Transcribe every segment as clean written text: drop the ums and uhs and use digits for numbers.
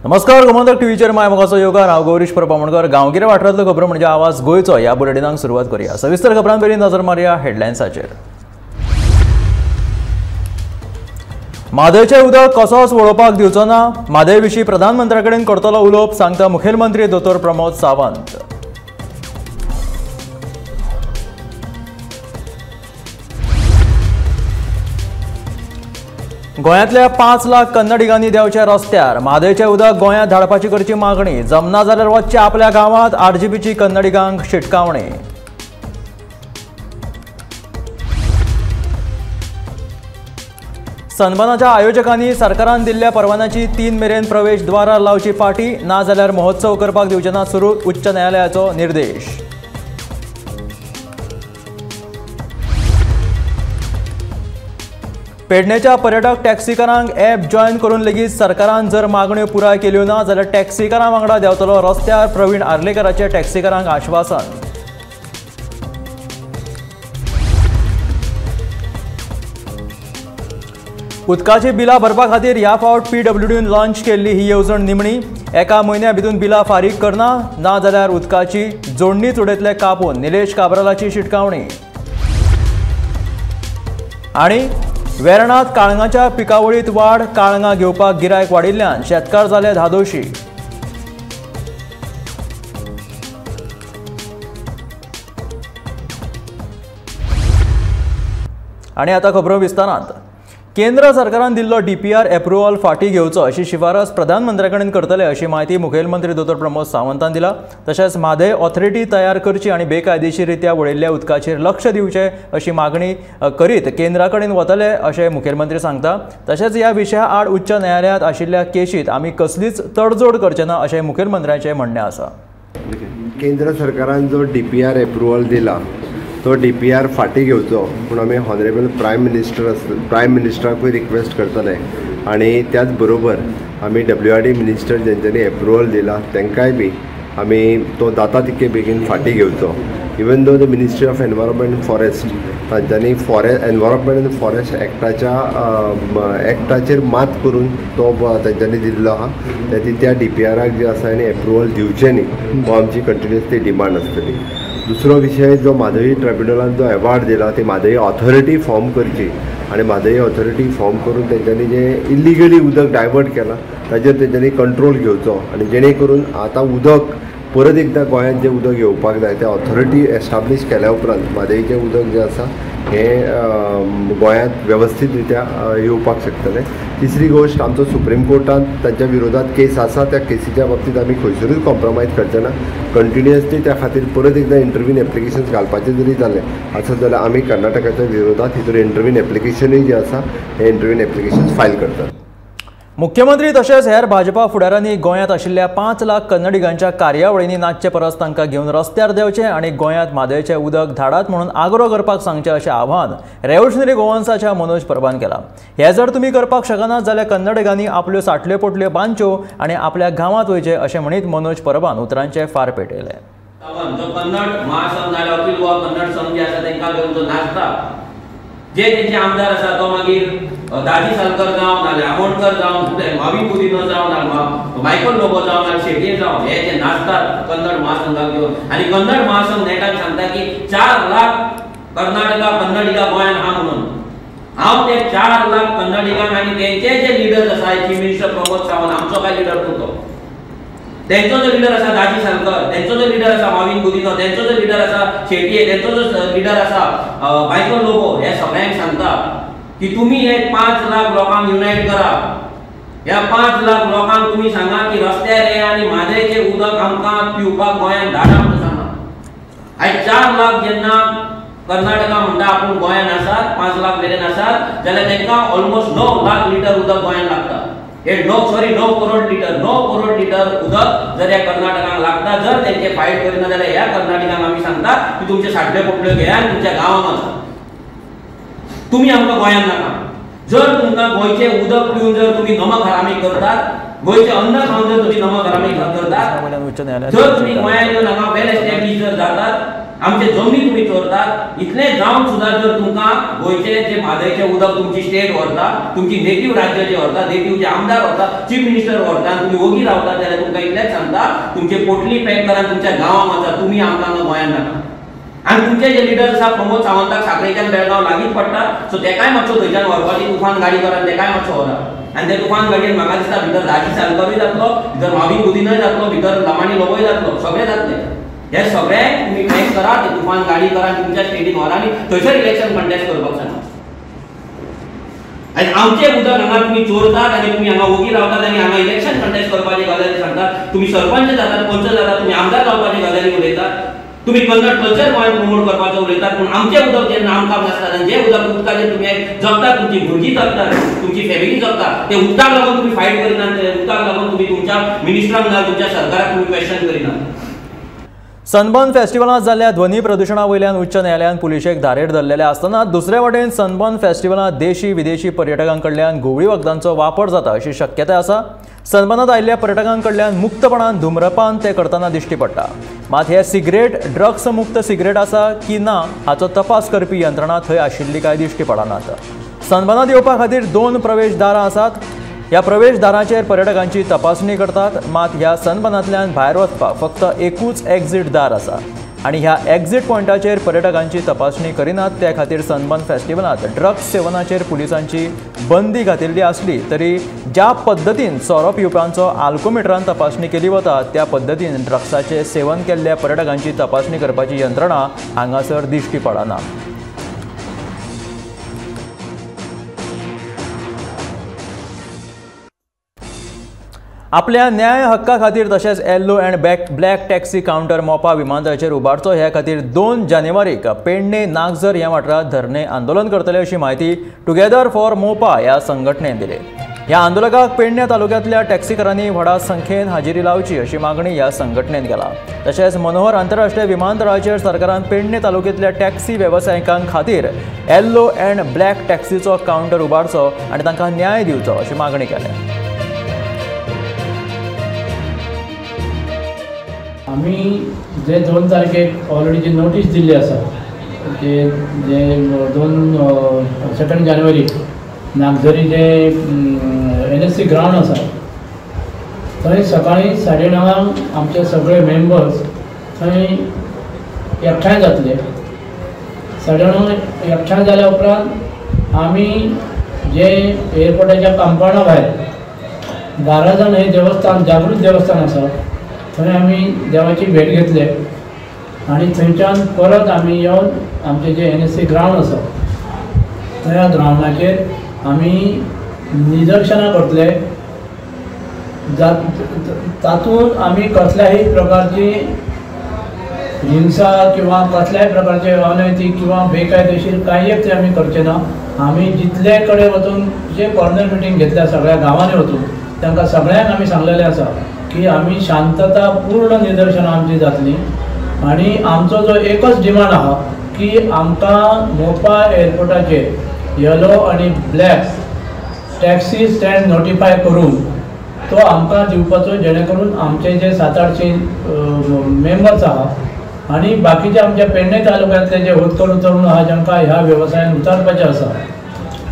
नमस्कार, गोमंतक टीव्हीचेर माय मोगाचो योगार। हांव गौरीश परपामणकर। गांवगिऱ्या वाठारांतल्यो खबरो म्हणजे आवाज गोंयचो ह्या बुलेटिनाक सुरवात करूया। सविस्तर खबरां पयलीं नजर मारया हेडलायन्साचेर। म्हादयचें उदक कसोच वळोवपाक दिवचो ना, म्हादय विशीं प्रधानमंत्र्या कडेन करतलो उलोवप, सांगता मुखेलमंत्री दोतोर प्रमोद सावंत। गोंयांतल्या 5 लाख कन्नडिगांनी देंवचे रस्त्यार, म्हादयचें उदक गोंयांत धाडपाची करची मागणी, जमना जाल्यार वचचे आपल्या गांवांत, आरजीबीची कन्नडिगांक शिटकावणी। सनबर्नाच्या आयोजकांनी सरकारान दिल्ल्या परवान्याची 3 मेरेन प्रवेश द्वारार लावची फाटी, ना जाल्यार महोत्सव करपाक दिवचे ना सुरू, उच्च न्यायालयाचो निर्देश। पेडणेच्या पर्यटक टॅक्सीकारांक ॲप जॉयन करून लेगीत सरकारान जर मागण्यो पुराय केल्यो ना जाल्यार टॅक्सीकारां वांगडा देंवतलो रस्त्यार, प्रवीण आर्लेकराचें टॅक्सीकारांक आश्वासन। उदकाची बिलां भरपा खातीर ह्या फावट PWDन लॉन्च केल्ली ही येवजण निमणी, एका म्हयन्या भितून बिलां फारीक करना, ना जाल्यार उदकाची जोडणीच उडयतले कापून, निलेश काब्रालाची शिटकावणी। आनी वेर्णांत काळंगाच्या पिकावळींत वाड, काळंगां घेवपाक गिरायक वाडिल्ल्यान शेतकार जाले धादोशी। आनी आतां खबरो विस्तारांत। केंद्र सरकारान दिल्लो DPR अप्रुवल फाटी घेवचो अशी शिफारस प्रधानमंत्र्या कडेन करतले अशी माहिती मुखेलमंत्री दोतोर प्रमोद सावंतान दिला। तशेंच म्हादय ऑथॉरिटी तयार करची आनी बेकायदेशीररित्या उडयल्ल्या उदकाचेर लक्ष दिवचे अशी मागणी करीत केंद्रा कडेन वतले अशें मुखेलमंत्री सांगता। तशेंच ह्या विशया आड उच्च न्यायालयांत आशिल्ल्या केशीत आमी कसलीच तडजोड करचे ना अशें मुखेलमंत्र्याचें म्हणणें आसा। केंद्र सरकारान जो DPR अप्रुवल दिला तो DPR फाटी घेवचो म्हूण आमी हॉनरेबल प्रायम मिनिस्टराकूय रिक्वेस्ट करतले आनी त्याच बरोबर आमी WRD मिनिस्टर जेंच्यांनी अप्रुवल दिला तांकांय बी आमी तो जाता तितके बेगीन फाटी घेवचो। Even though the ministry of environment and forest तांच्यांनी एनवायरमेंट अँड फॉरेस्ट एक्टाचेर मात करून तो तांच्यांनी दिल्लो आहा, त्या DPRाक जे आसा आनी अप्रुवल दिवचें न्ही हो आमची कंटिन्युअसली डिमांड आसतली। दुसरो विशय जो म्हादई ट्रिब्युनलान जो अवॉर्ड दिला ती म्हादई ऑथॉरिटी फॉर्म करची आनी म्हादई ऑथॉरिटी फॉर्म करून तेंच्यांनी जे इलिगली उदक डायवर्ट केलां ताचेर तेंच्यांनी कंट्रोल घेवचो आनी जेणे करून आतां उदक परत एकदां गोंयांत जें उदक येवपाक जाय तें ऑथॉरिटी एस्टाब्लीश केल्या उपरांत म्हादईचें उदक जें आसा हें गोंयांत वेवस्थीत रित्या येवपाक शकतलें। तिसरी गोश्ट आमचो सुप्रीम कोर्टांत तांच्या विरोधात केस आसा, त्या केसीच्या बाबतींत आमी खंयसरूच कॉम्प्रमायज करचे ना, कंटिन्युअसली त्या खातीर परत एकदां इंटरव्यून एप्लिकेशन्स घालपाचें जरी जालें आसत जाल्यार आमी कर्नाटकाच्या विरोधात हितूर इंटरव्यून एप्लिकेशनूय जें आसा हे इंटरव्यून एप्लिकेशन्स फायल करतात। मुख्यमंत्री तशेंच हेर भाजपा फुडाऱ्यांनी गोंयांत आशिल्ल्या 5 लाख कन्नडिगांच्या कार्यावळींनी नाचचे परस तांकां घेवन रस्त्यार देंवचें आनी गोंयांत म्हादयचें उदक धाडात म्हणून आग्रो करपाक सांगचें अशें आव्हान रेव्होल्युशनरी गोवन्साच्या मनोज परबान केलां। हें जर तुमी करपाक शकनात जाल्यार कन्नडिगांनी आपल्यो साठल्यो पोटल्यो बांदच्यो आनी आपल्या गांवांत वयचें अशें म्हणीत मनोज परबान उतरांचे फार पेटयले। जे तेंचे आमदार आसा तो मागीर दाजी सालकर जावन नाल्यार आमोणकर जावन फुडें मावी कुदिनो जावन नाल्यार मायकल लोबो जावन नाल्यार शेटये जावन हे जे नाचतात कन्नड महासंघाक घेवन आनी कन्नड महासंघ नेटाक सांगता की 4 लाख कर्नाटका कन्नडिगा गोंयांत आहा म्हणून। हांव ते 4 लाख कन्नडिगांक आनी तेंचे जे लिडर्स आसा चीफ मिनिस्टर प्रमोद सावंत आमचो काय लिडर तो तेंचो जो लिडर आसा दाजी सालकर, तेंचो जो लिडर आसा मावीन कुदिनो, तेंचो जो लिडर आसा शेटये, तेंचो जो लिडर आसा मायकल लोबो, हे सगळ्यांक सांगता की तुमी हे 5 लाख लोकांक युनायट करा। ह्या 5 लाख लोकांक तुमी सांगा की रस्त्यार ये आनी म्हादयचें उदक आमकां पिवपाक गोंयांत धाडा म्हणून सांगा। आयज 4 लाख जेन्ना कर्नाटका म्हणटा आपूण गोंयांत आसात, 5 लाख मेरेन आसात जाल्यार तांकां ऑलमोस्ट 9 लाख लिटर उदक गोंयांत लागता। हे 9 करोड लिटर उदक जर ह्या कर्नाटकाक लागता, जर तेंचे फायट करिना जाल्यार ह्या कर्नाटकांक आमी सांगता की तुमचे साठले पोटल्यो घेया आनी तुमच्या गांवांत वचा, तुमी आमकां गोंयांत नाका। जर तुमकां गोंयचें उदक पिवन जर तुमी नमक हरामी करतात, गोंयचें अन्न खावन जर तुमी नमक हरामी करतात, जर तुमी गोंयांत येवन हांगा वेल एस्टॅब्लिश जर जातात आमचे जमनी तुम्ही चोरतात. इतले जावन सुद्धा जर तुमकां गोंयचे जे म्हादयचे उदक तुमची स्टेट व्हरता, तुमची नेटीव राज्य जे व्हरता, नेटीव जे आमदार व्हरता, चीफ मिनिस्टर व्हरता, तुम्ही ओगी रावता, जाल्यार तुमकां इतलेंच सांगता, तुमचे पोटली पॅक करान तुमच्या गांवांत वचा, तुमी आमकां हांगा गोंयांत नाका. आनी तुमचे जे लिडर आसा प्रमोद सावंताक साखळेच्यान बेळगांव लागींच पडटा, सो तेकाय मातसो थंयच्यान व्हरपाची तुफान गाडी करान तेकाय मातसो व्हरा. आनी ते तुफान गाडयेन म्हाका दिसता भितर दाजी सालकरूय जातलो, भितर मावी कुदिनय जातलो, भितर लमाणी लोबोय जातलो, सगळे जातले. हे सगळे तुम्ही पॅक करा, ते तुफान गाडी करा, तुमच्या स्टेटीन व्हरा आनी थंयसर इलेक्शन कंटेस्ट करपाक सांगा. आनी आमचे उदक हांगा तुम्ही चोरतात आनी तुम्ही हांगा ओगी रावतात आनी हांगा इलेक्शन कंटेस्ट करपाची गजाली सांगतात. तुम्ही सरपंच जातात, पंच जातात, तुम्ही आमदार जावपाची गजाली उलयतात. तुम्ही कन्नड कल्चर गोंयांत प्रमोट करपाचो उलयतात, पूण आमचे उदक जेन्ना आमकां नासतात आनी जे उदक उदकाचेर तुम्ही जगतात, तुमची भुरगीं जगतात, तुमची फॅमिली जगता, ते उदकाक लागून तुम्ही फायट करिनात, ते उदकाक लागून तुम्ही तुमच्या मिनिस्टरांक ना तुमच्या सरकाराक तुम्ही क्वेश्चन करिनात. सनबर्न फेस्टिवलांत जाल्ल्या ध्वनी प्रदुशणा वयल्यान उच्च न्यायालयान पुलिशेक धारेर धरलेले आसतना दुसरे वटेन सनबर्न फेस्टिवलांत देशी विदेशी पर्यटकां कडल्यान घुवळी वखदांचो वापर जाता अशी शक्यताय आसा. सनबर्नांत आयिल्ल्या पर्यटकां कडल्यान मुक्तपणान धुम्रपान ते करतना दिश्टी पडटा. मात हे सिगरेट ड्रग्स मुक्त सिगरेट आसा की ना हाचो तपास करपी यंत्रणा थंय आशिल्ली काय दिश्टी पडनात. सनबर्नांत येवपा खातीर 2 प्रवेशदारां आसात. ह्या प्रवेशदारांचेर पर्यटकांची तपासणी करतात. मात ह्या सनबर्नांतल्यान भायर वचपाक फक्त एकूच एक्झिट दार आसा आनी ह्या एक्झिट पॉयंटाचेर पर्यटकांची तपासणी करिनात. त्या खातीर सनबर्न फेस्टिवलांत ड्रग्स सेवनाचेर पुलिसांची बंदी घातिल्ली आसली तरी ज्या पद्दतीन सोरो पिवप्यांचो आल्कोमिटरान तपासणी केली वता त्या पद्दतीन ड्रग्साचें सेवन केल्ल्या पर्यटकांची तपासणी करपाची यंत्रणा हांगासर दिश्टी पडना. आपल्या न्याय हक्का खातीर तशेंच yellow and black taxi counter मोपा विमानतळाचेर उबारचो ह्या खातीर 2 जानेवारीक पेडणे नागझर ह्या वाठारांत धरणे आंदोलन करतले अशी माहिती टुगेदर फॉर मोपा ह्या संघटनेन दिली. ह्या आंदोलकाक पेडणे तालुक्यांतल्या टॅक्सीकारांनी व्हडा संख्येन हाजिरी लावची अशी मागणी ह्या संघटनेन केला. तशेंच मनोहर आंतरराष्ट्रीय विमानतळाचेर सरकारान पेडणे तालुक्यांतल्या टॅक्सी वेवसायिकां खातीर येल्लो अँड ब्लॅक टॅक्सीचो कावंटर उबारचो आनी तांकां न्याय दिवचो अशी मागणी केल्या. आम्ही जे 2 तारखेक ऑलरेडी जी नोटीस दिल्ली आसा जे 2 जानेवारी नागझरी जे NSC ग्राउंड आसा थंय सकाळी 9:30 आमचे सगळे मेंबर्स थंय एकठांय जातले. 9:30 एकठांय जाल्या उपरांत आमी जे एअरपोर्टाच्या कंपाउंडा भायर 12 जाण हे देवस्थान जागृत देवस्थान आसा थंय आमी देवाची भेट घेतले आनी थंयच्यान परत आमी येवन आमचे जे NSC ग्राउंड आसा त्या ग्राउंडाचेर आमी निदर्शनां करतले. तातूंत आमी कसल्याय प्रकारची हिंसा किंवा कसल्याय प्रकारचे अनैतीक किंवा बेकायदेशीर कांय ते आमी करचे ना. आमी जितले कडेन वचून जे कॉर्नर मिटींग घेतल्या सगळ्या गांवांनी वचून तांकां सगळ्यांक आमी सांगलेलें आसा की आमी शांतता पूर्ण निदर्शनां आमची जातली आनी आमचो जो एकच डिमांड आहा की आमकां मोपा एअरपोर्टाचेर येलो आनी ब्लॅक टॅक्सी स्टँड नोटिफाय करून तो आमकां दिवपाचो जेणे करून आमचे जे 700-800 मेंबर्स आहा आनी बाकीचे आमच्या पेडणे तालुक्यांतले जे होतकरू तरूण आहा जांकां ह्या वेवसायान उतारपाचें आसा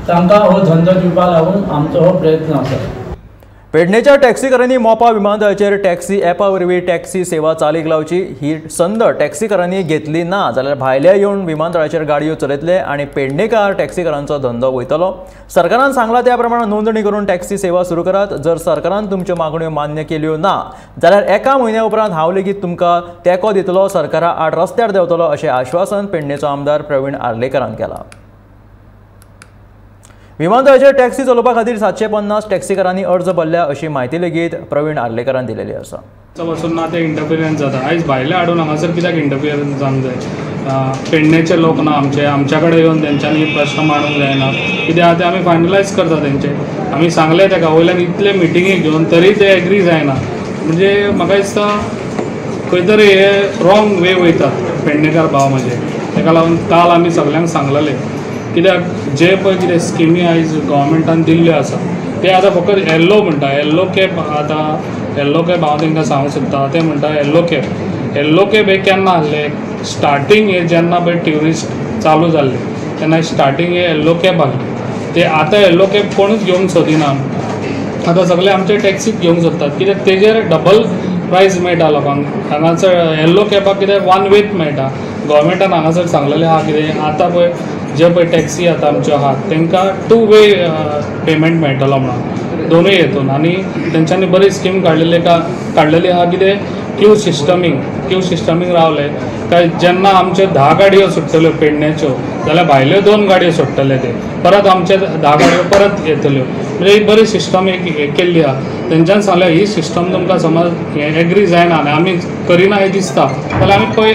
तांकां हो धंदो दिवपा लागून आमचो हो प्रयत्न आसा. पेडणेच्या टॅक्सीकारांनी मोपा विमानतळाचेर टॅक्सी ॲपा वरवीं टॅक्सी सेवा चालीक लावची ही संद टॅक्सीकारांनी घेतली ना जाल्यार भायले येवन विमानतळाचेर गाडयो चलयतले आनी पेडणेकार टॅक्सीकारांचो धंदो वयतलो. सरकारान सांगला त्या प्रमाण नोंदणी करून टॅक्सी सेवा सुरू करात. जर सरकारान तुमच्यो मागण्यो मान्य केल्यो ना जाल्यार 1 म्हयन्या उपरांत हांव लेगीत तुमकां तेंको दितलो, सरकारा आड रस्त्यार देंवतलो अशें आश्वासन पेडणेचो आमदार प्रवीण आर्लेकरान केलां. विमानतळाचेर टॅक्सी चलोवपा खातीर 750 टॅक्सीकारांनी अर्ज भरल्या अशी माहिती लेगीत प्रवीण आर्लेकरान दिलेली आसा. पासून ना ते इंटरफियरन्स जाता. आयज भायले हाडून हांगासर कित्याक इंटरफियरन्स जावंक जाय. पेडणेचे लोक ना आमच्या कडेन येवन तेंच्यांनी प्रश्न मांडूंक जायना. कितें आहा तें आमी फायनलायज करता तेंचे. आमी सांगलें ताका वयल्यान इतले मिटिंगेक घेवन तरी ते एग्री जायना. म्हणजे म्हाका दिसता खंय तरी हे रॉंग वे वयतात पेडणेकार भाव म्हाजे. ताका लागून काल आमी सगल्यांक सांगलेलें कित्याक जे पळय कितें स्किमी आयज गव्हर्मेंटान दिल्ल्यो आसा ते आतां फकत येल्लो म्हणटा. येल्लो कॅब आतां येल्लो कॅब हांव तांकां सांगूंक सोदतां ते म्हणटा येल्लो कॅब हे केन्ना आहले स्टार्टींग हे जेन्ना पळय ट्युरिस्ट चालू जाल्ले तेन्ना स्टार्टींग हे येल्लो कॅब आहले ते आतां येल्लो कॅब कोणूच घेवंक सोदिना आतां सगळे आमचे टॅक्सीक घेवंक सोदतात कित्याक तेजेर डबल प्रायस मेळटा लोकांक हांगासर येल्लो कॅबाक कितें वन वेत मेळटा गोवोरमेंटान हांगासर सांगलेलें आहा कितें आतां पळय जे पळय टॅक्सी आतां आमच्यो आहात तांकां 2 वे पेमेंट मेळटलो म्हणून दोनूय हेतून आनी तेंच्यांनी बरी स्कीम काडलेली आहा कितें क्यू सिस्टमींग रावले काय जेन्ना आमचे 10 गाडयो सुट्टल्यो पेडण्याच्यो जाल्यार भायल्यो 2 गाडयो सुट्टले ते परत आमचे 10 गाडयो परत येतल्यो म्हणजे ही बरी सिस्टम एक केल्ली आहा तेंच्यांनी सांगलें ही सिस्टम तुमकां समज एग्री जायना आनी आमी करिना हें दिसता जाल्यार आमी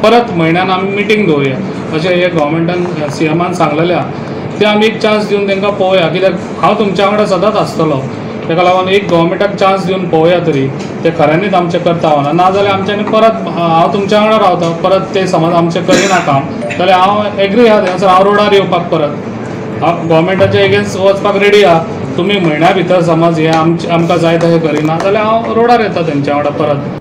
परत म्हयन्यान आमी मिटींग दवरुया अशें हे गोवोरमेंटान CMान सांगलेलें आहा ते आमी एक चान्स दिवन तांकां पळोवया कित्याक हांव तुमच्या वांगडा सदांच आसतलो ताका लागून एक गोवोरमेंटाक चान्स दिवन पळोवया तरी ते खऱ्यांनीच आमचें करता ना जाल्यार आमच्यांनी परत हांव तुमच्या वांगडा रावता परत ते समज आमचें करिना काम जाल्यार हांव एग्री आहा थंयसर हांव रोडार येवपाक परत हांव गोवोरमेंटाच्या एगेन्स्ट वचपाक रेडी आहा तुमी म्हयन्या भितर समज हे आमकां जाय तशें करिना जाल्यार हांव रोडार येता तेंच्या वांगडा परत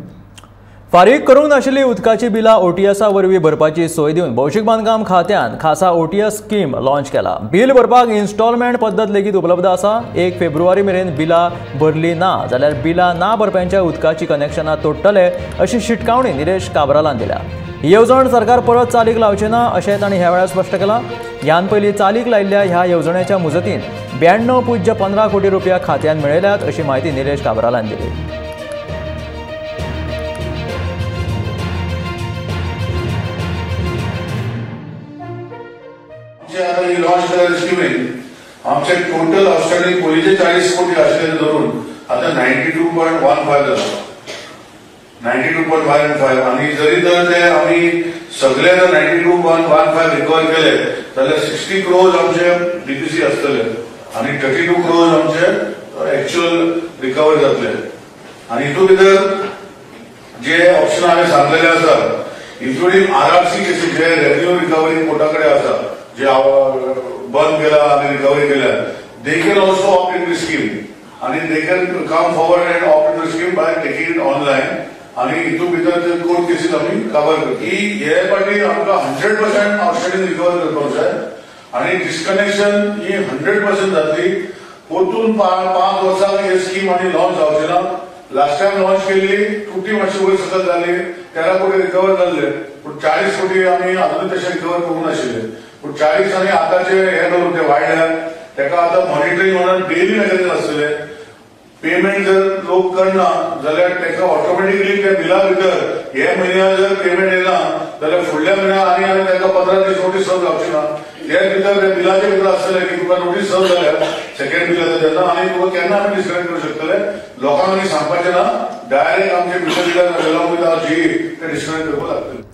फारीक करूंक नाशिल्ली उदकाची बिलां OTS वरवीं भरपाची सोय दिवन भौशीक बांदकाम खात्यान खासा OTS स्कीम लॉन्च केला बिल भरपाक इन्स्टॉलमेंट पद्दत लेगीत उपलब्ध आसा 1 फेब्रुवारी मेरेन बिलां भरली ना जाल्यार बिलां ना भरप्यांच्या उदकाची कनेक्शनां तोडटले अशी शिटकावणी निलेश काब्रालान दिल्या ही येवजण सरकार परत चालीक लावचे ना अशें तांणी ह्या वेळार स्पश्ट केलां ह्यान पयलीं चालीक लायिल्ल्या ह्या येवजणेच्या मुजतीन 92.15 कोटी रुपया खात्यान मेळयल्यात अशी माहिती निलेश काब्रालान दिली लॉन्च केलेल्या स्कीमेन आमचे टोटल आउटस्टँडिंग पयलींचे 40 कोटी आशिल्ले धरून आतां 92.15 जाला 92.15 आनी जरी तर ते आमी सगळे जर 92.15 रिकवर केले जाल्यार 60 crores आमचे DPC आसतले आनी 32 crores आमचे एक्चुअल रिकवर जातले आनी हितून भितर जे ऑप्शन हांवें सांगलेले आसा इन्क्लुडींग RRC केसीस जे रेव्हेन्यू रिकवरी कोर्टा कडेन आसा जे बंद केला आणि रिकवरी केल्या they can also opt in this scheme आणि they can come forward and opt in the scheme by taking it online आणि हितून भितर ते कोर्ट केसीस आमी कवर करता ही हे पाटी आमकां 100% आउटस्टँडिंग रिकवर करपाक जाय आणि डिस्कनेक्शन ही 100% जातली परतून 5 वर्सांक ही स्कीम आनी लॉन्च जावची ना लास्ट टाइम लॉन्च केल्ली त्रुटी मातशी वयर सकयल जाली 13 कोटी रिकवर जाल्ले पूण 40 कोटी आमी अजून तशें रिकवर करूंक नाशिल्ले पूण 40 आनी आतांचे हे धरून ते वाडल्यात ताका आतां मॉनिटरींग म्हणून डेली मेजर आसतले पेमेंट जर लोक करना जाल्यार ताका ऑटोमॅटिकली त्या बिला भितर हे म्हयन्याक जर पेमेंट येना जाल्यार फुडल्या म्हयन्याक आनी ताका 15 दीस नोटीस सर्व जावची ना त्या भितर त्या बिलाचे भितर आसतले की तुका नोटीस सर्व जाल्यार सेकंड बिल येता तेन्ना आनी तुका केन्ना आमी डिस्कनेक्ट करूं शकतले लोकांक आनी सांगपाचें ना डायरेक्ट आमचे bill along with our GE ते डिस्कनेक्ट करपाक लागतले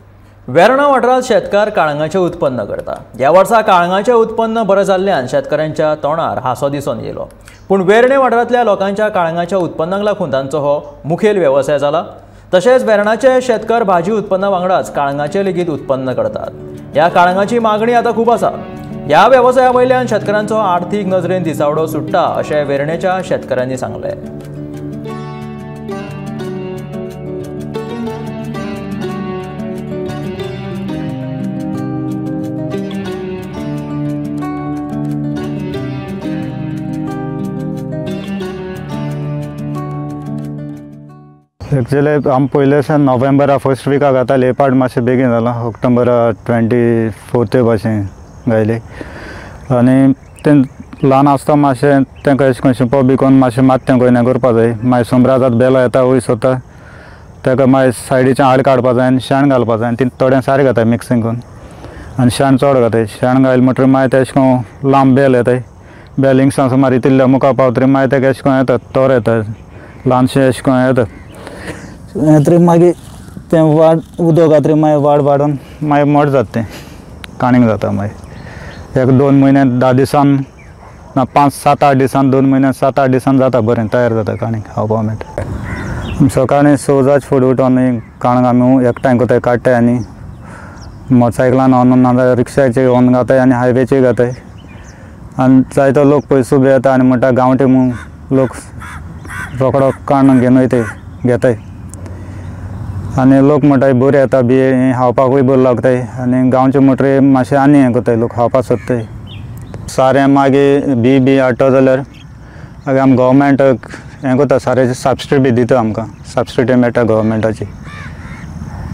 वेर्णा वाठारांत शेतकार काळंगाचें उत्पन्न करता ह्या वर्सा काळंगाचें उत्पन्न बरें जाल्ल्यान शेतकऱ्यांच्या तोंडार हांसो दिसून येयलो पूण वेर्णे वाठारांतल्या लोकांच्या काळंगाच्या उत्पन्नाक लागून तांचो हो मुखेल वेवसाय जाला तशेंच वेर्णाचे शेतकार भाजी उत्पन्ना वांगडाच काळंगाचें लेगीत उत्पन्न करतात ह्या काळंगाची मागणी आतां खूब आसा ह्या वेवसाया वयल्यान शेतकऱ्यांचो आर्थीक नजरेन दिसावडो सुट्टा अशें वेर्णेच्या शेतकऱ्यांनी सांगलें एक्चुअली आम पयले नोव्हेंबरा फर्स्ट विका घाताली पाट मातशें बेगीन जाला ऑक्टोबरा 24 भाशेन गायली आनी ते ल्हान आसता मातशें तांकां अशें करून शिंपप बी करून मातशें मातशें कोयना करपा जाय मागीर सुमराजात बेलो येता वयर सोदता ताका मागीर सायडीच्यान आड काडपा जाय आनी शेण घालपा जाय आनी ती थोडें सारें घाताय मिक्सिंग करून आनी शेण चड घाताय शेण घायल म्हणटकीर मागीर ते अशें करून लांब बेल येताय बेल हिंगसान सुमार इतिल्ल्या मुखार पावतरी मागीर ताका अशें करून येता तोर येता ल्हानशें अशें करून येता तरी मागीर तें वाड उदक घातरी मागीर वाडून मागीर मोठ जाता तें काणीक जाता मागीर 1-2 म्हयने 10 दिसान ना 5-7-8 दिसान 2 म्हयने 7-8 दिसान जाता बरें तयार जाता काणीक खावपा मेळटा सकाळीं 6 जाच फुडें उठोन काणक आमी एकठांय कोताय काडटाय आनी मोटरसायकलान व्हरून ना जाल्यार रिक्षाचेर व्हरून घाताय आनी हायवेचेर घाताय आनी जायतो लोक पयस उबे येता आनी म्हणटा गांवठी म्हूण लोक रोकडो काणून घेवन वयताय घेताय आनी लोक म्हणटाय बरी येता बी खावपाकूय बरें लागताय आनी गांवचे म्हणटरी मातशें आनी हें कोताय लोक खावपाक सोदताय सारें मागीर बी हाडटा जाल्यार मागीर आमी गव्हर्मेंट हें कोता सारें सबसिडी बी दिता आमकां सबसिडी मेळटा गव्हर्मेंटाची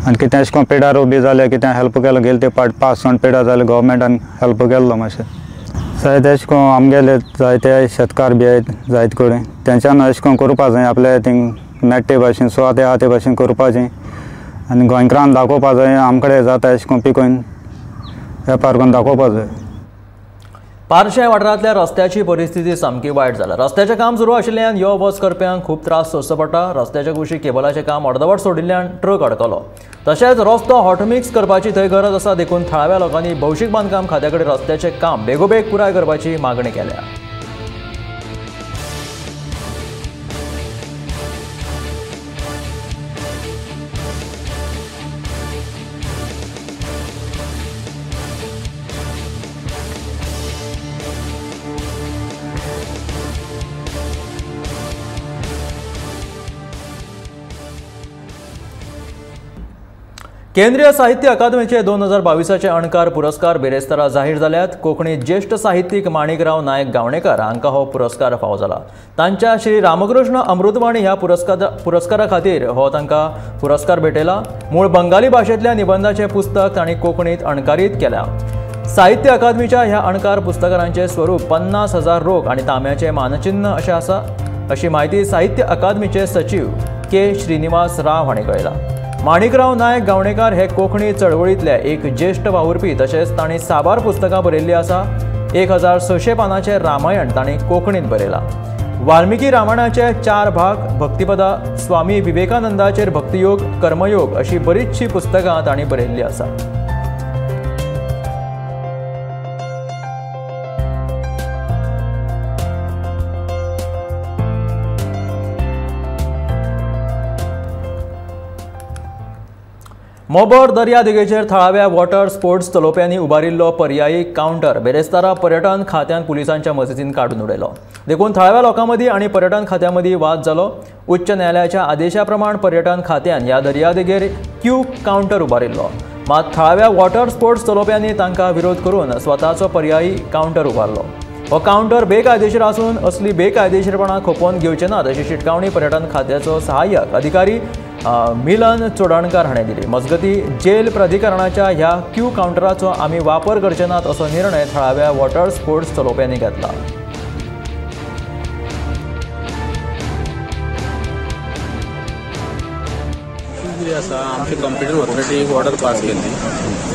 आनी कितें अशें करून पिडारो बी जालें कितें हेल्प केलो गेले ते पास जावन पिडार जालें गव्हर्मेंटान हेल्प केल्लो मातशें जायते अशें करून आमगेले जायते शेतकार बी आहेत जायते कडेन तेंच्यान अशें करून करपा जाय आपले थिंग मेट्टे भाशेन स्वाते आहा ते भाशेन करपाचें आनी गोंयकारांक दाखोवपा जाय आमचे कडेन जाता अशें करून पिकोवन वेपार करून दाखोवपा जाय पारशें वाठारांतल्या रस्त्याची परिस्थिती सामकी वायट जाला रस्त्याचें काम सुरू आशिल्ल्यान यो वच करप्यांक खूब त्रास सोंसचो पडटा रस्त्याच्या कुशीक केबलाचें काम अर्दवट सोडिल्ल्यान ट्रक अडकलो तशेंच रस्तो हॉटमिक्स करपाची थंय गरज आसा देखून थळाव्या लोकांनी भौशीक बांदकाम खात्या कडेन रस्त्याचें काम बेगोबेग पुराय करपाची मागणी केल्या केंद्रीय साहित्य अकादमीचे 2022चे अणकार पुरस्कार बेरेस्तारा जाहीर जाल्यात कोंकणी ज्येष्ठ साहित्यीक माणिकराव नायक गावणेकार हांकां हो पुरस्कार फावो जाला तांच्या श्री रामकृष्ण अमृतवाणी ह्या पुरस्कारा खातीर हो तांकां पुरस्कार भेटयला मूळ बंगाली भाशेंतल्या निबंधाचें पुस्तक तांणी कोंकणींत अणकारीत केल्या साहित्य अकादमीच्या ह्या अणकार पुस्तकांचें स्वरूप 50,000 रोख आनी तांब्याचें मानचिन्ह अशें आसा अशी माहिती साहित्य अकादमीचे सचिव के श्रीनिवास राव हांणी कळयला माणिकराव नायक गावणेकार हे कोंकणी चळवळींतले एक ज्येष्ठ वावुरपी तशेंच तांणी साबार पुस्तकां बरयल्लीं आसा 1600 पानांचें रामायण तांणी कोंकणींत बरयलां वाल्मिकी रामायणाचे 4 भाग भक्तिपदां स्वामी विवेकानंदाचेर भक्तियोग कर्मयोग अशी बरीचशी पुस्तकां तांणी बरयल्लीं आसा मोबोर दर्या देगेचेर थळाव्या वॉटर स्पोर्ट्स चलोवप्यांनी उबारिल्लो पर्यायी कावंटर बेरेस्तारा पर्यटन खात्यान पुलिसांच्या मजतीन काडून उडयलो देखून थळाव्या लोकां मदीं आनी पर्यटन खात्या मदीं वाद जालो उच्च न्यायालयाच्या आदेशा प्रमाण पर्यटन खात्यान ह्या दर्या देगेर क्यू कावंटर उबारिल्लो मात थळाव्या वॉटर स्पोर्ट्स चलोवप्यांनी तांकां विरोध करून स्वताचो पर्यायी कावंटर उबारलो हो कावंटर बेकायदेशीर आसून असली बेकायदेशीरपणां खपोवन घेवचे नात अशी शिटकावणी पर्यटन खात्याचो सहाय्यक अधिकारी मिलन चोडणकार हाणें दिली मजगती जेल प्राधिकरणाच्या ह्या क्यू कावंटराचो आमी वापर करचे नात असो निर्णय थळाव्या वॉटर स्पोर्ट्स चलोवप्यांनी घेतला आमची कंप्युटर ऑथॉरिटी एक ऑर्डर पास केली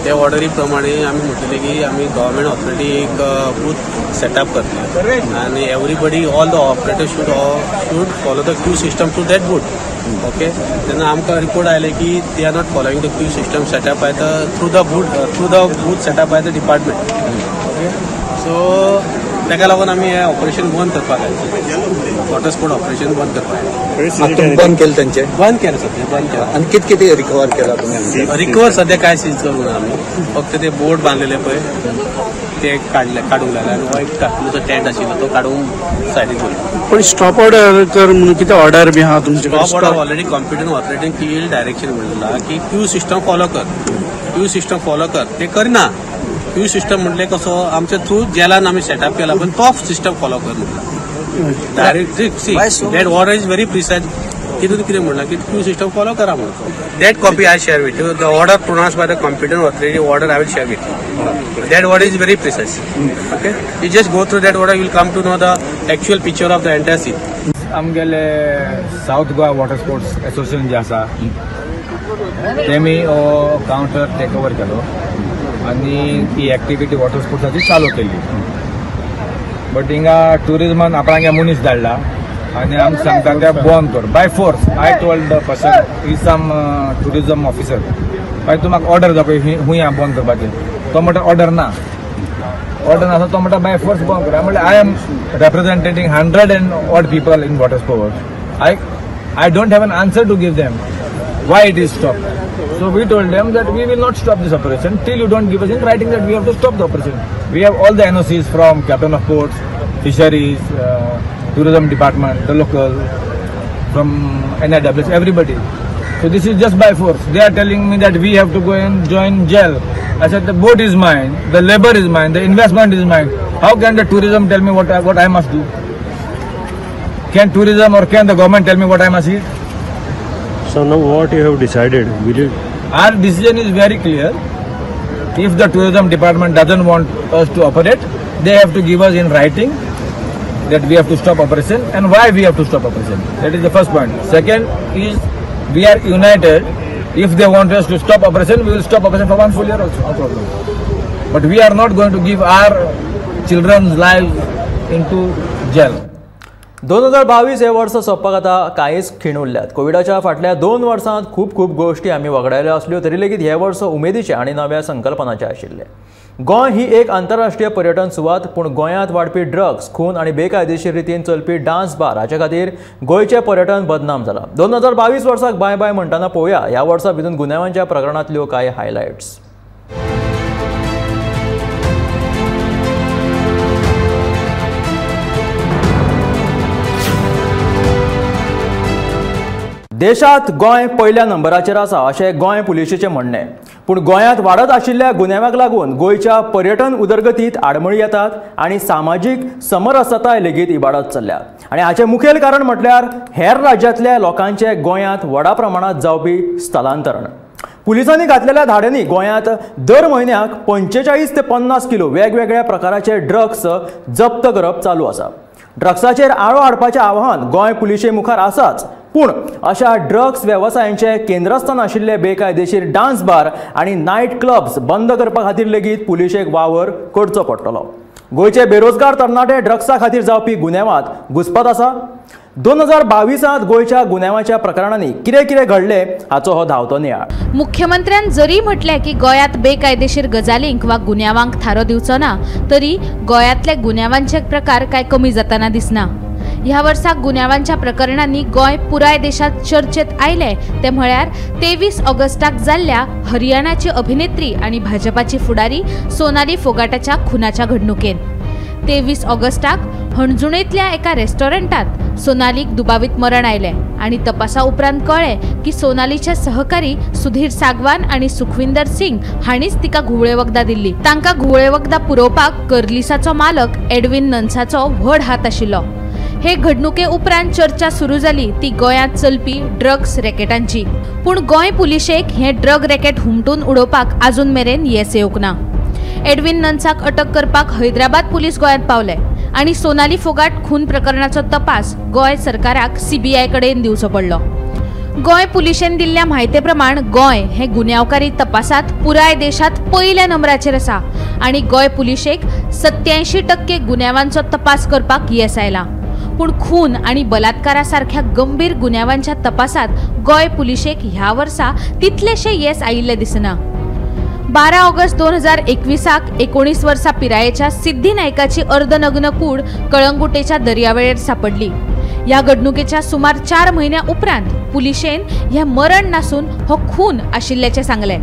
त्या ऑर्डरी प्रमाणे आम्ही म्हटलें की आम्ही गव्हर्मेंट ऑथॉरिटी एक बूथ सेटअप करतले आणि everybody all the operator should follow the queue system to that booth okay तेन्ना आमकां रिपोर्ट आयले की they are not following the queue system setup by the through the booth setup by the department okay so ताका लागून आमी हें operation बंद करपाक जाय वॉटर स्पोर्ट ऑपरेशन बंद करपाक बंद केलें तेंचें बंद केलें सद्या बंद केलां आनी कितें कितें रिकवर केलां तुमी रिकवर सध्या काय सीज करूं ना आमी फक्त ते बोर्ड बांदलेले पळय ते काडूंक लागले आनी हो एक काटूचो टेंट आशिल्लो तो काडून सायडीक दवरलो पण स्टॉप ऑर्डर कर म्हणून कितें ऑर्डर बी आहा तुमचे स्टॉप ऑर्डर ऑलरेडी कंप्युटर ऑथॉरिटीन क्लियर डायरेक्शन म्हणलेला की क्यू सिस्टम फॉलो कर ते करना क्यू सिस्टम म्हटलें कसो आमच्या थ्रू जेलान आमी सेटअप केला पण तो सिस्टम फॉलो कर म्हणला direct see that order is very precise तितून कितें म्हणलां की क्यू सिस्टम फॉलो करा म्हणून that copy I share with the order pronounce by the competent authority order I will share with that order is very precise okay you just go through that order will come to know the actual picture of the entire scene आमगेले South Goa water sports association जे आसा तेमी हो counter take over केलो आनी ही activity water स्पोर्ट्साची चालू केली but हिंगा टुरिजमान आपणागे मनीस धाडला आनी आमकां सांगता ते बंद कर by force I told the person is some tourism officer by तूं म्हाका ऑर्डर दाखय खूंय बंद करपाचें तो म्हणटा ऑर्डर ना तो म्हणटा बाय फोर्स बंद कर म्हणल्यार I am representing 100 and odd people in water sports. I don't have an answer to give them why it is stopped. So we told them that we will not stop this operation till you don't give us in writing that we have to stop the operation. We have all the NOCs from Captain of Ports, Fisheries, Tourism Department, the local, from NIWS, everybody. So this is just by force. They are telling me that we have to go and join jail. I said the boat is mine, the labor is mine, the investment is mine. How can the tourism tell me what I must do? Can tourism or can the government tell me what I must eat? So now what you have decided? Will you? Our decision is very clear. If the tourism department doesn't want us to operate, they have to give us in writing that we have to stop operation and why we have to stop operation. That is the first point. Second is we are united. If they want us to stop operation, we will stop operation for 1 full year also, no problem. But we are not going to give our children's lives into jail. 2022 हे वर्ष सोंपपाक आता कांयच खीण उरल्यात. कोविडाच्या फाटल्या 2 वर्सांत खूब गोश्टी आमी वगडायल्यो असल्यो तरी लेगीत हे वर्स उमेदीचे आनी नव्या संकल्पनांचे आशिल्ले. गोंय ही एक आंतरराष्ट्रीय पर्यटन सुवात, पूण गोंयांत वाडपी ड्रग्स, खून आनी बेकायदेशीर रितीन चलपी डान्स बार हाचे खातीर गोंयचें पर्यटन बदनाम जालां. 2022 वर्साक बाय बाय म्हणटाना पळोवया ह्या वर्सा भितून गुन्यांवांच्या प्रकरणांतल्यो कांय हायलायट्स. देशात गोंय पहिल्या नंबराचेर आसा अशें गोंय पुलिशेचें म्हणणें. पूण गोंयांत वाडत आशिल्ल्या गुन्यांवाक लागून गोंयच्या पर्यटन उदरगतीत आडमेळी येतात आनी सामाजीक समरसताय लेगीत इबाडत चल्ल्या. आनी हाचें मुखेल कारण म्हटल्यार हेर राज्यांतल्या लोकांचें गोंयांत व्हडा प्रमाणांत जावपी स्थलांतरण. पुलिसांनी घातलेल्या धाड्यांनी गोंयांत दर म्हयन्याक 45 ते 50 किलो वेगवेगळ्या प्रकाराचे ड्रग्स जप्त करप चालू आसा. ड्रग्साचेर आळो हाडपाचें आव्हान गोंय पुलिशे मुखार आसाच, पूण अशा ड्रग्स वेवसायांचे केंद्रस्थान आशिल्ले बेकायदेशीर डान्स बार आनी नायट क्लब्स बंद करपा खातीर लेगीत पुलिशेक वावर करचो पडटलो. गोंयचे बेरोजगार तरणाटे ड्रग्सा खातीर जावपी गुन्यांवांत घुस्पत आसा. 2022 गोंयच्या गुन्यांवाच्या प्रकरणांनी कितें घडले हाचो हो धांवतो नियाळ. मुख्यमंत्र्यान जरी म्हटलें की गोंयांत बेकायदेशीर गजालींक वा गुन्यांवांक थारो दिवचो ना, तरी गोंयांतले गुन्यांवांचे प्रकार काय कमी जाताना दिसना. ह्या वर्साक गुन्यांवांच्या प्रकरणांनी गोंय पुराय देशात चर्चेत आयले ते म्हळ्यार 23 ऑगस्टाक जाल्ल्या हरियाणाची अभिनेत्री आणि भाजपाची फुडारी सोनाली फोगाटाच्या खुनाच्या घडणुकेन. 23 ऑगस्टाक हणजुणेंतल्या एका रेस्टॉरंटात सोनालीक दुबावीत मरण आयले आणि तपासा उपरांत कळ्ळें की सोनालीचे सहकारी सुधीर सागवान आणि सुखविंदर सिंग हाणीच तिका घुवळे वखदां दिल्ली. तांकां घुवळे वखदां पुरवपाक कर्लिसाचो मालक एडविन नन्साचो व्हड हात आशिल्लो. हे घडणुके उपरांत चर्चा सुरू जाली ती गोंयांत चलपी ड्रग्स रॅकेटांची. पूण गोंय पुलिशेक हे ड्रग रॅकेट हुमटून उडोवपाक आजून मेरेन येस येवंक ना. एडविन नन्साक अटक करपाक हैदराबाद पुलीस गोंयांत पावले आनी सोनाली फोगाट खून प्रकरणाचो तपास गोंय सरकाराक CBI कडेन दिवचो पडलो. गोंय पुलिशेन दिल्ल्या म्हायते प्रमाण गोंय हे गुन्यांवकारी तपासात पुराय देशात पहिल्या नंबराचेर आसा आनी गोंय पुलिशेक 87% गुन्यांवांचो तपास करपाक येस आयला. पूण खून आणि बलात्कारा सारख्या गंभीर गुन्यांवांच्या तपासात गोंय पुलिशेक ह्या वर्सा तितलेशे येस आयिल्ले दिसना. 12 ऑगस्ट 2021 19 वर्सां पिरायेच्या सिद्धी नायकाची अर्धनग्न कूड कळंगुटेच्या दर्यावेळेर सापडली. ह्या घडणुकेच्या सुमार 4 म्हयन्या उपरांत पुलिशेन हे मरण नासून हो खून आशिल्ल्याचे सांगले.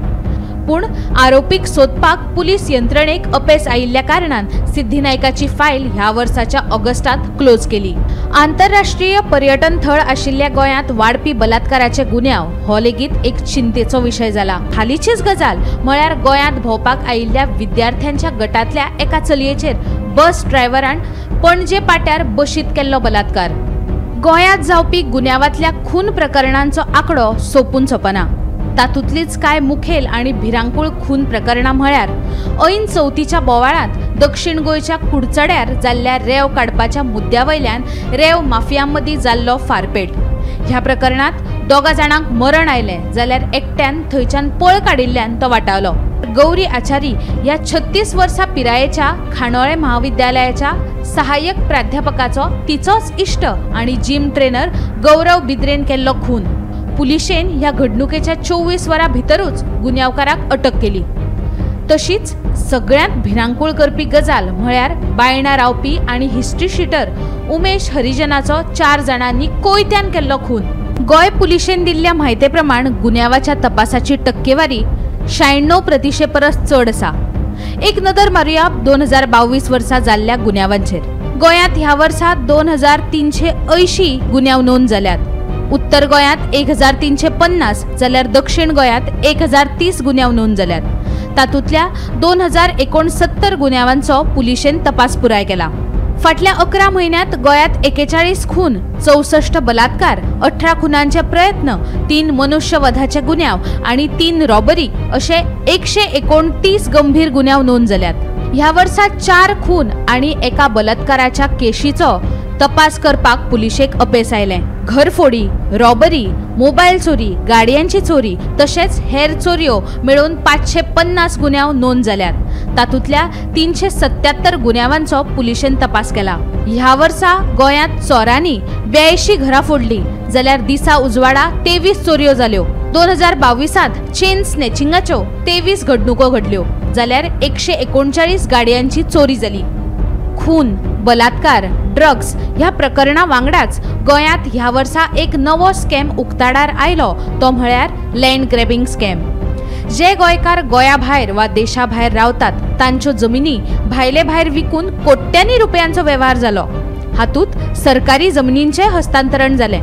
पूण आरोपीक सोदपाक पुलीस यंत्रणेक अपेस आयिल्ल्या कारणान सिद्धी नायकाची फायल ह्या वर्साच्या ऑगस्टात क्लोज केली. आंतरराष्ट्रीय पर्यटन थळ आशिल्ल्या गोंयांत वाडपी बलात्काराचे गुन्यांव हो लेगीत एक चिंतेचो विशय जाला. हालींचीच गजाल म्हळ्यार गोंयांत भोंवपाक आयिल्ल्या विद्यार्थ्यांच्या गटांतल्या एका चलयेचेर बस ड्रायव्हरान पणजे पाट्यार बशीत केल्लो बलात्कार. गोंयांत जावपी गुन्यांवांतल्या खून प्रकरणांचो आंकडो सोपून सोपना. तातूंतलीच कांय मुखेल आनी भिरांकूळ खून प्रकरणां म्हळ्यार ऐन चवथीच्या बोवाळांत दक्षिण गोंयच्या कुडचड्यार जाल्ल्या रेंव काडपाच्या मुद्द्यावयल्यान रेंव माफियांमदीं जाल्लो फारपेट. ह्या प्रकरणांत 2 जाणांक मरण आयलें जाल्यार एकट्यान थंयच्यान पळ काडिल्ल्यान तो वाटावलो. गौरी आचारी ह्या 36 वर्सां पिरायेच्या खाणोळे महाविद्यालयाच्या सहाय्यक प्राध्यापकाचो तिचोच इश्ट आनी जिम ट्रेनर गौरव बिद्रेन केल्लो खून. पुलिशेन ह्या घडणुकेच्या 24 वरां भितरूच गुन्यांवकाराक अटक केली. तशीच सगळ्यांत भिरांकूळ करपी गजाल म्हळ्यार बायणा रावपी आनी हिस्ट्री शीटर उमेश हरिजनाचो 4 जाणांनी कोयत्यान केल्लो खून. गोंय पुलिशेन दिल्ल्या म्हायते प्रमाण गुन्यांवाच्या तपासाची टक्केवारी 96% परस चड आसा. एक नदर मारुया 2022 वर्सा जाल्ल्या गुन्यांवांचेर. गोंयांत ह्या वर्सा 2380 गुन्यांव नोंद जाल्यात. उत्तर गोंयांत 1350 जाल्यार दक्षिण गोंयांत 1030 गुन्यांव नोंद जाल्यात। तातूंतल्या 2069 गुन्यांवांचो पुलिशेन तपास पुराय केला। फाटल्या 11 म्हयन्यांत गोंयांत 41 खून, 64 बलात्कार, 18 खुनांचे प्रयत्न, 3 मनुष्यवधाचे गुन्यांव आणि 3 रॉबरी असे 129 गंभीर गुन्यांव नोंद जाल्यात। ह्या वर्सा 4 खून आणि एका बलात्काराच्या केशीचो तपास करपाक पुलिशेक अपेस आयले। घरफोडी, रॉबरी, मोबायल चोरी, गाडयांची चोरी तशेंच हेर चोरयो मेळून 550 गुन्यांव नोंद जाल्यात। तातूंतल्या 377 गुन्यांवांचो पुलिशेन तपास केला। ह्या वर्सा गोंयांत चोरांनी 82 घरां फोडली जाल्यार दिसा उजवाडा 23 चोरयो जाल्यो। 2022 चेन स्नॅचिंगाच्यो 23 घडणुको घडल्यो जाल्यार 139 गाडयांची चोरी जाली। खून, बलात्कार, ड्रग्स ह्या प्रकरणा वांगडाच गोंयांत ह्या वर्सा एक नवो स्कॅम उक्ताडार आयलो तो म्हळ्यार लँड ग्रॅबिंग स्कॅम। जे गोंयकार गोंया भायर वा देशा भायर रावतात तांच्यो जमिनी भायले भायर विकून कोट्यांनी रुपयांचो वेव्हार जालो। हातूंत सरकारी जमिनींचे हस्तांतरण जालें।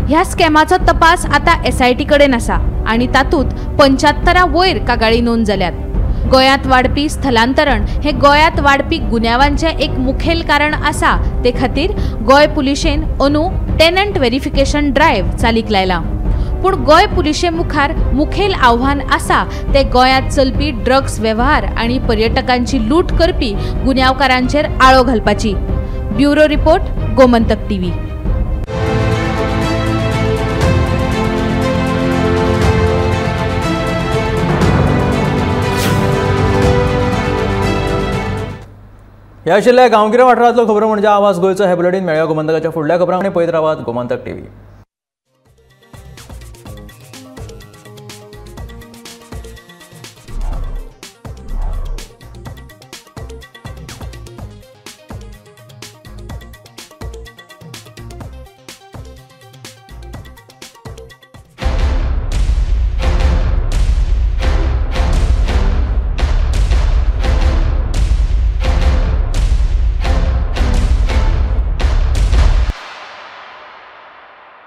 ह्या स्कॅमाचो तपास आता SIT कडेन आसा आणि तातूंत 75 वयर कागाळी नोंद जाल्यात। गोंयांत वाडपी स्थलांतरण हे गोंयांत वाडपी गुन्यांवांचे एक मुखेल कारण आसा ते खातीर गोंय पुलिशेन अंदू टेनंट व्हेरिफिकेशन ड्रायव्ह चालीक लायला। पूण गोंय पुलिशे मुखार मुखेल आव्हान आसा ते गोंयांत चलपी ड्रग्स वेव्हार आणि पर्यटकांची लूट करपी गुन्यांवकारांचेर आळो घालपाची। Bureau report, Gomantak TV। ह्या आशिल्ल्या गांवगिऱ्या वाठारांतलो खबरो म्हणजे आवाज गोंयचो हे बुलेटीन मेळ्या गोमंतकाच्या फुडल्या खबरांक पळयत रावात गोमंतक TV।